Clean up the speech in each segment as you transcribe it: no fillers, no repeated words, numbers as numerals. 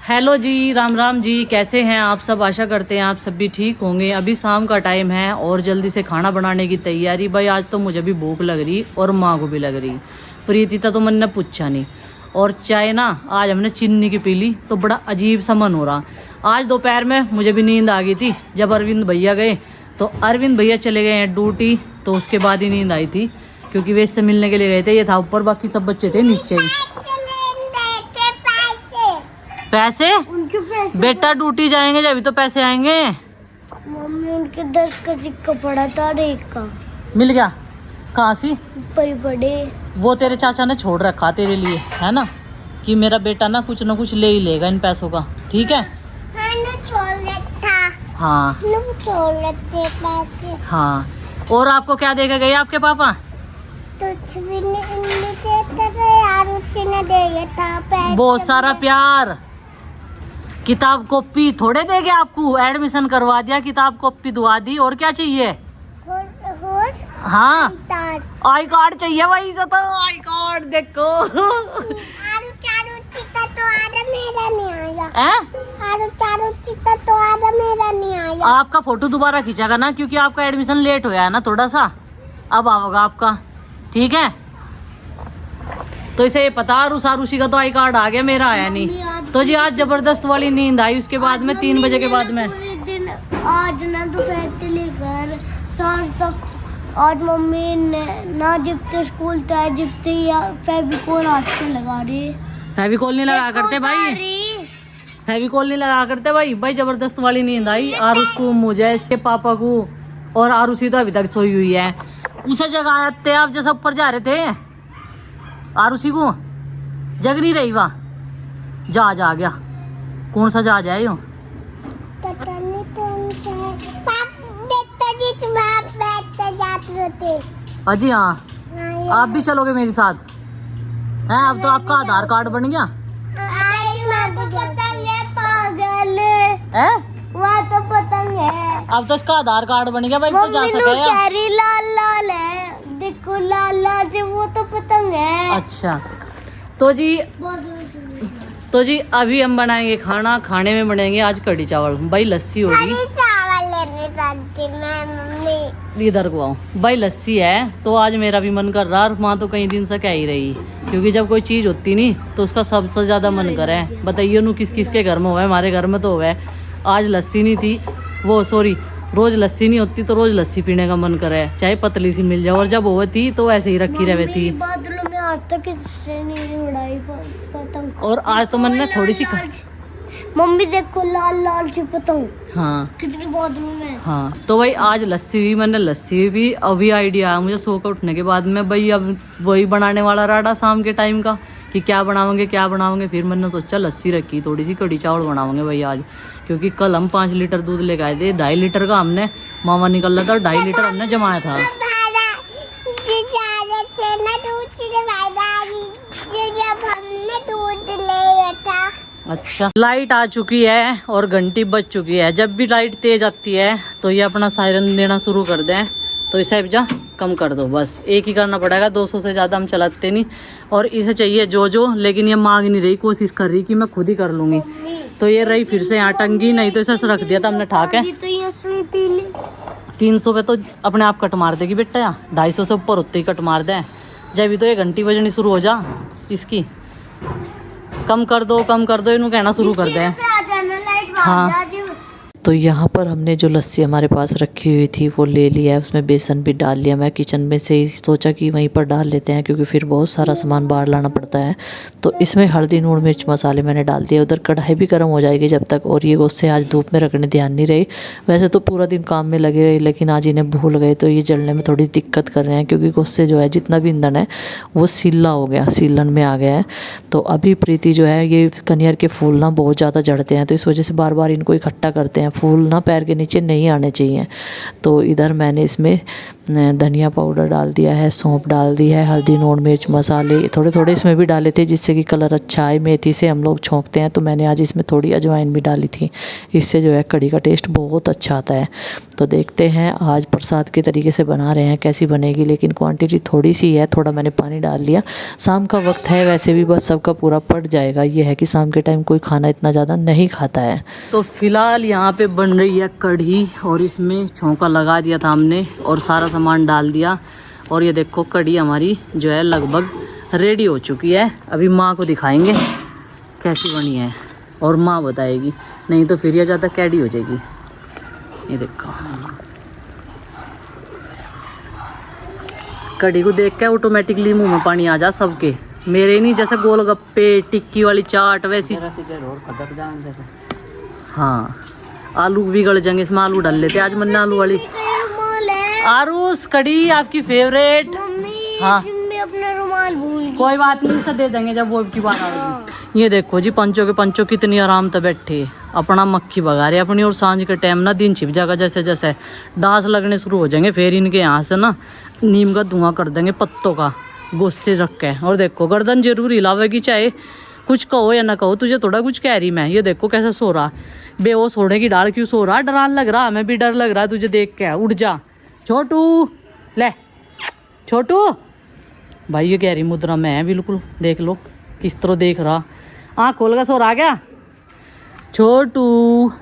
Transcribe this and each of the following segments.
Hello जी, राम राम जी। कैसे हैं आप सब? आशा करते हैं आप सब भी ठीक होंगे। अभी शाम का टाइम है और जल्दी से खाना बनाने की तैयारी। भाई आज तो मुझे भी भूख लग रही और माँ को भी लग रही। प्रीतिता तो मैंने पूछा नहीं। और चाय ना आज हमने चीनी की पी ली तो बड़ा अजीब सा मन हो रहा। आज दोपहर में मुझे भी नींद आ गई थी जब अरविंद भैया गए। तो अरविंद भैया चले गए हैं ड्यूटी, तो उसके बाद ही नींद आई थी क्योंकि वे इससे मिलने के लिए गए थे। ये था ऊपर, बाकी सब बच्चे थे नीचे ही। पैसे? उनके पैसे बेटा ड्यूटी जाएंगे जब तो पैसे आएंगे। मम्मी उनके 10 का सिक्का पड़ा था और 1 का मिल गया? कहाँ सी? पर पड़े। वो तेरे चाचा ने छोड़ रखा तेरे लिए, है ना, कि मेरा बेटा ना कुछ ले ही लेगा इन पैसों का। ठीक है? हाँ हाँ। और आपको क्या देके गए आपके पापा? कुछ भी नहीं था यार, उसने दिया था बहुत सारा प्यार। किताब कॉपी थोड़े देंगे आपको, एडमिशन करवा दिया, किताब कॉपी दुआ दी। और क्या चाहिए? और हाँ आई कार्ड चाहिए भाई से। तो आई कार्ड देखो। तो आधा मेरा नहीं आया। तो आधा मेरा नहीं आया। आपका फोटो दोबारा खींचेगा ना, क्योंकि आपका एडमिशन लेट होया है ना थोड़ा सा, अब आओगा आपका। ठीक है? तो इसे ये पता, आरुषी का तो आई कार्ड आ गया, मेरा आया नहीं। तो जी आज जबरदस्त वाली नींद आई। उसके बाद में 3 बजे के बाद में दिन आज ना दोपहर से लेकर शाम तक आज मम्मी ने ना जिपते स्कूल था जिपते फेविकोल हाथ से लगा रही। फेविकोल नहीं लगा करते भाई, फेविकोल नहीं लगा करते भाई। भाई जबरदस्त वाली नींद आई आरुष को, मुझे, इसके पापा को। और आरुषी तो अभी तक सोई हुई है। उसे जगाए थे आप जैसे ऊपर जा रहे थे। आरुषि को जग नहीं रही वाह, जहाज आ गया। कौन सा जहाज है यो? पता नहीं। तो अजी हाँ, आप भी चलोगे मेरे साथ? हैं अब तो आपका आधार कार्ड बन गया है। वहाँ तो पतंग है। अब तो इसका आधार कार्ड बन गया भाई, तो जा सकेगा। लाल लाल है, देखो लाल लाल से, वो तो पतंग है। अच्छा तो जी अभी हम बनाएंगे खाना। खाने में बनेंगे आज कढ़ी चावल। भाई लस्सी होगी। चावल लेने जाती मैं मम्मी। इधर को आओ भाई, लस्सी है तो आज मेरा भी मन कर रहा। और माँ तो कई दिन से कह ही रही, क्योंकि जब कोई चीज़ होती नहीं तो उसका सबसे ज़्यादा मन करे। बताइए नू किस किस के घर में हुआ है? हमारे घर में तो हुआ है। आज लस्सी नहीं थी, वो सॉरी, रोज़ लस्सी नहीं होती तो रोज़ लस्सी पीने का मन करे, चाहे पतली सी मिल जाए। और जब वो थी तो ऐसे ही रखी रहे थी। बादलों में आज तक इससे नहीं उड़ाई पतंग। और आज तो मैंने थोड़ी सी मम्मी देखो लाल लाल सी पतंग। हाँ कितनी बादलों में। हाँ। तो भाई आज लस्सी भी, मैंने लस्सी भी अभी आइडिया आया मुझे सो कर उठने के बाद में। भाई अब वही बनाने वाला रहा शाम के टाइम का, कि क्या बनाओगे। फिर मैंने सोचा लस्सी रखी, थोड़ी सी कढ़ी चावल बनाओगे भाई आज। क्योंकि कल हम 5 लीटर दूध लेकर आए थे, 2.5 लीटर का हमने मामा निकल रहा था और 2.5 लीटर हमने जमाया था। अच्छा, लाइट आ चुकी है और घंटी बज चुकी है। जब भी लाइट तेज आती है तो ये अपना सायरन देना शुरू कर दें। तो इसे जा कम कर दो, बस एक ही करना पड़ेगा, 200 से ज़्यादा हम चलाते नहीं। और इसे चाहिए जो, लेकिन ये मांग नहीं रही, कोशिश कर रही कि मैं खुद ही कर लूँगी। तो ये रही फिर से यहाँ टंगी, नहीं तो इसे रख दिया था हमने ठाक है। 300 पे तो अपने आप कट मार देगी बेटा, यहाँ 250 से ऊपर होते ही कट मार दें। जब तो ये घंटी बजनी शुरू हो जा इसकी। कम कर दो इन्हों कहना शुरू कर दें। हाँ। तो यहाँ पर हमने जो लस्सी हमारे पास रखी हुई थी वो ले लिया है, उसमें बेसन भी डाल लिया। मैं किचन में से ही सोचा कि वहीं पर डाल लेते हैं, क्योंकि फिर बहुत सारा सामान बाहर लाना पड़ता है। तो इसमें हल्दी, लूण, मिर्च मसाले मैंने डाल दिए। उधर कढ़ाई भी गर्म हो जाएगी जब तक। और ये गोश्ते आज धूप में रखने ध्यान नहीं रही। वैसे तो पूरा दिन काम में लगे रही, लेकिन आज इन्हें भूल गए तो ये जलने में थोड़ी दिक्कत कर रहे हैं, क्योंकि गोश्ते जो है जितना भी ईंधन है वो सीला हो गया, सीलन में आ गया है। तो अभी प्रीति जो है, ये कनियर के फूल ना बहुत ज़्यादा जड़ते हैं, तो इस वजह से बार बार इनको इकट्ठा करते हैं। फूल ना पैर के नीचे नहीं आने चाहिए। तो इधर मैंने इसमें धनिया पाउडर डाल दिया है, सौंफ डाल दी है, हल्दी, नून, मिर्च, मसाले थोड़े थोड़े इसमें भी डाले थे जिससे कि कलर अच्छा आए। मेथी से हम लोग छोंकते हैं, तो मैंने आज इसमें थोड़ी अजवाइन भी डाली थी, इससे जो है कढ़ी का टेस्ट बहुत अच्छा आता है। तो देखते हैं आज प्रसाद के तरीके से बना रहे हैं, कैसी बनेगी, लेकिन क्वांटिटी थोड़ी सी है, थोड़ा मैंने पानी डाल लिया। शाम का वक्त है, वैसे भी बस सबका पूरा पड़ जाएगा। ये है कि शाम के टाइम कोई खाना इतना ज़्यादा नहीं खाता है। तो फिलहाल यहाँ पे बन रही है कढ़ी और इसमें छौंका लगा दिया था हमने और सारा सामान डाल दिया। और ये देखो कढ़ी हमारी जो है लगभग रेडी हो चुकी है। अभी माँ को दिखाएंगे कैसी बनी है और माँ बताएगी, नहीं तो फिर ये ज़्यादा कैडी हो जाएगी। ये देखो कढ़ी को देख के ऑटोमेटिकली मुंह में पानी आ जा सबके, मेरे नहीं, जैसे गोलगप्पे टिक्की वाली चाट वैसी। हाँ आलू भी गल जाएंगे, इसमें आलू डाल लेते आज मैंने आलू वाली। आरुष कढ़ी आपकी फेवरेट। मम्मी हाँ मैं अपना रुमाल भूल गई। कोई बात नहीं, इसे दे देंगे जब वो की बात आएगी। ये देखो जी पंचों के पंचों कितनी आराम से बैठे, अपना मक्खी भगा रहे अपनी। और सांझ के टाइम ना दिन छिप जाएगा, जैसे जैसे डांस लगने शुरू हो जाएंगे, फिर इनके यहाँ से ना नीम का धुआं कर देंगे पत्तों का गोश्ते रख के। और देखो गर्दन जरूर हिलावेगी, चाहे कुछ कहो या ना कहो, तुझे थोड़ा कुछ कह रही मैं। ये देखो कैसे सो रहा, बेहोश होने की डाल क्यों सो रहा, डरान लग रहा, हमें भी डर लग रहा तुझे देख के। उठ जा छोटू, ले छोटू भाई, ये गहरी मुद्रा में है बिल्कुल, देख लो किस तरह देख रहा, आँख खोल कर सो रहा क्या छोटू।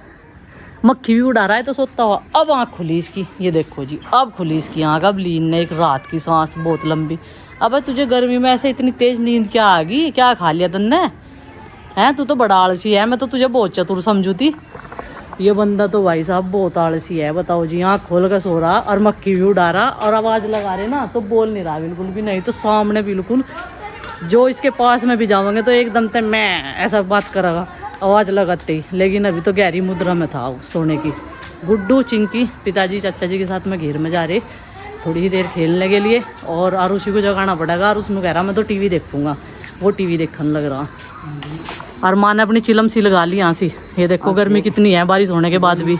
मक्खी भी उड़ा रहा है तो सोता हुआ। अब आँख खुली इसकी, ये देखो जी अब खुली इसकी आँख। अब ली ने एक रात की सांस बहुत लंबी। अब तुझे गर्मी में ऐसे इतनी तेज नींद क्या आ गई, क्या खा लिया तन्ने हैं? तू तो बड़ा आलसी है, मैं तो तुझे बहुत चतुर समझू थी। ये बंदा तो भाई साहब बहुत आलसी है, बताओ जी। आँख खोल कर सो रहा और मक्खी भी उड़ा रहा और आवाज़ लगा रहे ना तो बोल नहीं रहा बिल्कुल भी नहीं। तो सामने बिल्कुल जो इसके पास में भी जाओगे तो एकदम से मैं ऐसा बात करेगा आवाज़ लगाते ही। लेकिन अभी तो गहरी मुद्रा में था सोने की। गुड्डू चिंकी पिताजी चाचा जी के साथ में घेर में जा रहे थोड़ी ही देर खेलने के लिए, और आरुषि को जगाना पड़ेगा। आरुष में कह रहा मैं तो टीवी देखूंगा, वो टीवी देखने लग रहा। और माँ ने अपनी चिलम सी लगा ली यहाँ सी। ये देखो गर्मी कितनी है बारिश होने के बाद भी,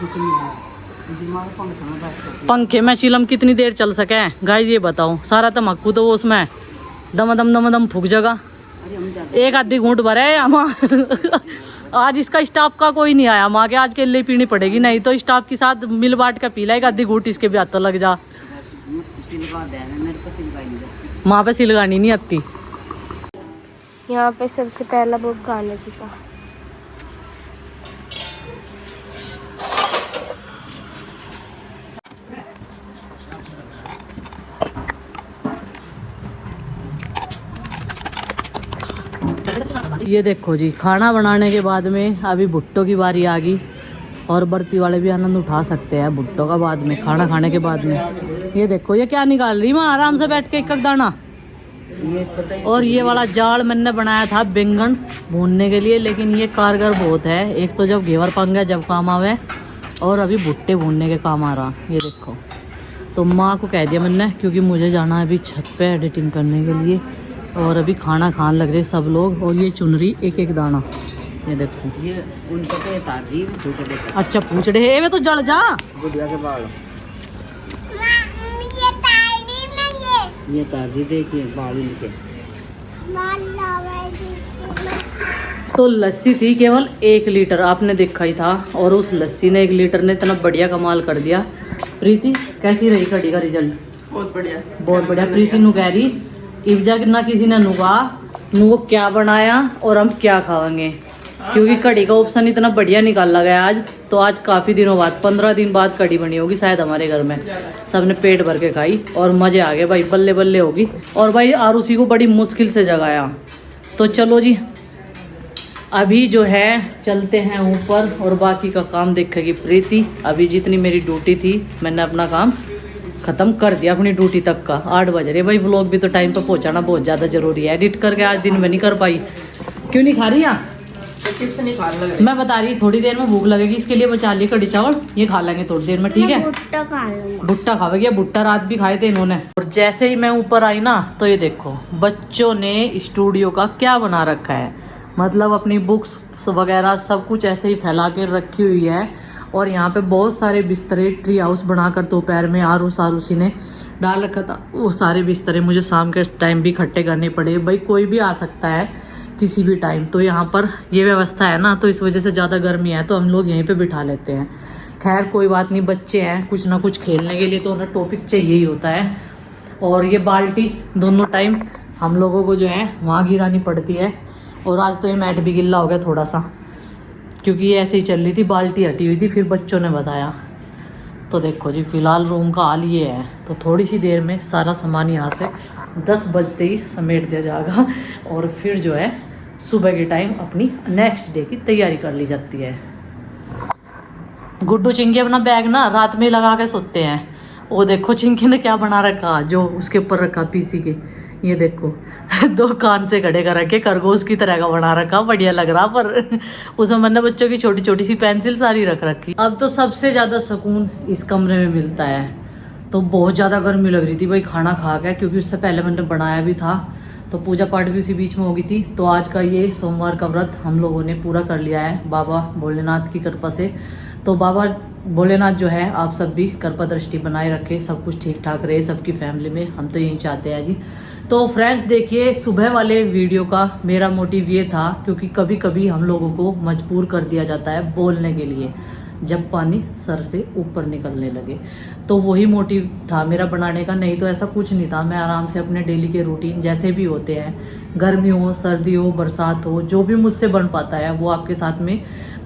पंखे में चिलम कितनी देर चल सके गाइस ये बताओ। सारा तम्बाकू तो वो उसमें दम दम दम दम फूक जगह, एक आधी घूंट भरे है माँ। आज इसका स्टाफ का कोई नहीं आया, माँ के आज के लिए पीनी पड़ेगी, नहीं तो स्टाफ के साथ मिल बांट का पी लाएगा आधी घूंट, इसके भी हाथ तो लग जा। माँ पे सिलगानी नहीं आती। यहाँ पे सबसे पहला बुक गाना जी का। ये देखो जी खाना बनाने के बाद में अभी भुट्टो की बारी आ गई, और बर्ती वाले भी आनंद उठा सकते हैं भुट्टो का बाद में, खाना खाने के बाद में। ये देखो ये क्या निकाल रही माँ आराम से बैठ के एक दाना। और ये वाला जाल मैंने बनाया था बैंगन भूनने के लिए, लेकिन ये कारगर बहुत है। एक तो जब घेवर पक गया जब काम आवे, और अभी भुट्टे भूनने के काम आ रहा। ये देखो तो माँ को कह दिया मैंने, क्योंकि मुझे जाना है अभी छत पे एडिटिंग करने के लिए, और अभी खाना खाने लग रहे सब लोग। और ये चुन रही एक एक दाना, ये देखो ये अच्छा पूछ रहे हैं, तो जल जा ये तारी देखिए बाड़ी के। तो लस्सी थी केवल 1 लीटर, आपने देखा ही था, और उस लस्सी ने 1 लीटर ने इतना बढ़िया कमाल कर दिया। प्रीति कैसी रही कढ़ी का रिजल्ट? बहुत बढ़िया, बहुत बढ़िया। प्रीति नु कह रही इब्जा ना किसी ने नुगा नु क्या बनाया और हम क्या खाएंगे, क्योंकि कढ़ी का ऑप्शन इतना बढ़िया निकाला गया आज। तो आज काफ़ी दिनों बाद 15 दिन बाद कढ़ी बनी होगी शायद हमारे घर में, सबने पेट भर के खाई और मज़े आ गए भाई, बल्ले बल्ले होगी। और भाई आरुषि को बड़ी मुश्किल से जगाया। तो चलो जी अभी जो है चलते हैं ऊपर, और बाकी का काम देखेगी प्रीति। अभी जितनी मेरी ड्यूटी थी मैंने अपना काम ख़त्म कर दिया अपनी ड्यूटी तक का। 8 बज रहे भाई, व्लॉग भी तो टाइम पर पहुंचाना बहुत ज़्यादा ज़रूरी है। एडिट करके आज दिन में नहीं कर पाई। क्यों नहीं खा रही यहाँ? चिप्स नहीं खा लग मैं बता रही थोड़ी देर में भूख लगेगी, इसके लिए बचा ली कढ़ी चावल, ये खा लेंगे थोड़ी देर में, ठीक है? भुट्टा खा लूंगा। भुट्टा खावेगी, भुट्टा रात भी खाए थे इन्होंने। और जैसे ही मैं ऊपर आई ना तो ये देखो बच्चों ने स्टूडियो का क्या बना रखा है, मतलब अपनी बुक्स वगैरह सब कुछ ऐसे ही फैला कर रखी हुई है। और यहाँ पे बहुत सारे बिस्तरे ट्री हाउस बनाकर दोपहर में आरुषि ने डाल रखा था। वो सारे बिस्तरे मुझे शाम के टाइम भी इकट्ठे करने पड़े। भाई कोई भी आ सकता है किसी भी टाइम, तो यहाँ पर ये व्यवस्था है ना, तो इस वजह से ज़्यादा गर्मी है तो हम लोग यहीं पे बिठा लेते हैं। खैर कोई बात नहीं, बच्चे हैं, कुछ ना कुछ खेलने के लिए तो उन्हें टॉपिक चाहिए ही होता है। और ये बाल्टी दोनों टाइम हम लोगों को जो है वहाँ गिरानी पड़ती है। और आज तो ये मैट भी गिल्ला हो गया थोड़ा सा, क्योंकि ये ऐसे ही चल रही थी, बाल्टी हटी हुई थी, फिर बच्चों ने बताया। तो देखो जी फ़िलहाल रूम का हाल ये है। तो थोड़ी सी देर में सारा सामान यहाँ से 10 बजते ही समेट दिया जाएगा और फिर जो है सुबह के टाइम अपनी नेक्स्ट डे की तैयारी कर ली जाती है। गुड्डू चिंकी अपना बैग ना रात में लगा के सोते हैं। वो देखो चिंकी ने क्या बना रखा, जो उसके ऊपर रखा पीसी के, ये देखो 2 कान से खड़े कर रखे, खरगोश की तरह का बना रखा, बढ़िया लग रहा। पर उसमें मैंने बच्चों की छोटी छोटी सी पेंसिल सारी रख रखी। अब तो सबसे ज़्यादा सुकून इस कमरे में मिलता है। तो बहुत ज़्यादा गर्मी लग रही थी भाई खाना खा के, क्योंकि उससे पहले मैंने बनाया भी था, तो पूजा पाठ भी उसी बीच में हो गई थी। तो आज का ये सोमवार का व्रत हम लोगों ने पूरा कर लिया है बाबा भोलेनाथ की कृपा से। तो बाबा भोलेनाथ जो है आप सब भी कृपा दृष्टि बनाए रखे, सब कुछ ठीक ठाक रहे सबकी फैमिली में, हम तो यही चाहते हैं जी। तो फ्रेंड्स देखिए, सुबह वाले वीडियो का मेरा मोटिव ये था, क्योंकि कभी कभी हम लोगों को मजबूर कर दिया जाता है बोलने के लिए जब पानी सर से ऊपर निकलने लगे। तो वही मोटिव था मेरा बनाने का, नहीं तो ऐसा कुछ नहीं था। मैं आराम से अपने डेली के रूटीन जैसे भी होते हैं, गर्मी हो सर्दी हो बरसात हो, जो भी मुझसे बन पाता है वो आपके साथ में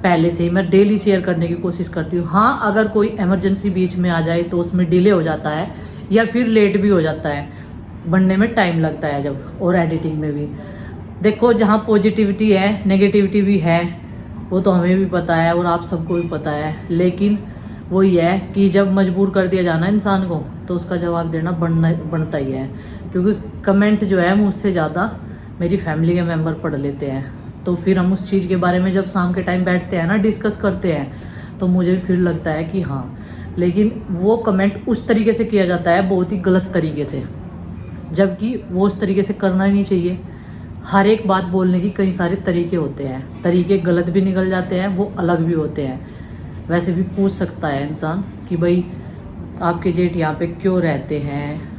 पहले से ही मैं डेली शेयर करने की कोशिश करती हूँ। हाँ अगर कोई इमरजेंसी बीच में आ जाए तो उसमें डिले हो जाता है या फिर लेट भी हो जाता है, बनने में टाइम लगता है जब, और एडिटिंग में भी। देखो जहाँ पॉजिटिविटी है नेगेटिविटी भी है, वो तो हमें भी पता है और आप सबको भी पता है, लेकिन वही है कि जब मजबूर कर दिया जाना इंसान को तो उसका जवाब देना बनता ही है। क्योंकि कमेंट जो है मुझसे ज़्यादा मेरी फैमिली के मेंबर पढ़ लेते हैं, तो फिर हम उस चीज़ के बारे में जब शाम के टाइम बैठते हैं ना, डिस्कस करते हैं, तो मुझे फिर लगता है कि हाँ, लेकिन वो कमेंट उस तरीके से किया जाता है बहुत ही गलत तरीके से, जबकि वो उस तरीके से करना ही नहीं चाहिए। हर एक बात बोलने की कई सारे तरीके होते हैं, तरीके गलत भी निकल जाते हैं, वो अलग भी होते हैं। वैसे भी पूछ सकता है इंसान कि भाई आपके जेठ यहाँ पे क्यों रहते हैं।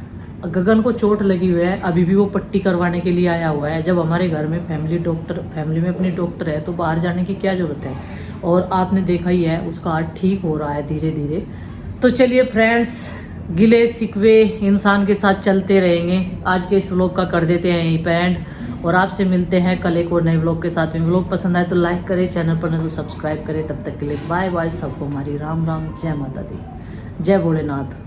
गगन को चोट लगी हुई है, अभी भी वो पट्टी करवाने के लिए आया हुआ है। जब हमारे घर में फैमिली में अपनी डॉक्टर है तो बाहर जाने की क्या ज़रूरत है। और आपने देखा ही है उसका हाथ ठीक हो रहा है धीरे धीरे। तो चलिए फ्रेंड्स, गिले शिकवे इंसान के साथ चलते रहेंगे। आज के इस व्लॉग का कर देते हैं यहीं पे एंड, और आपसे मिलते हैं कल एक और नए व्लॉग के साथ में। व्लॉग पसंद आए तो लाइक करें, चैनल पर नहीं तो सब्सक्राइब करें। तब तक के लिए बाय बाय, सबको हमारी राम राम, जय माता दी, जय भोलेनाथ।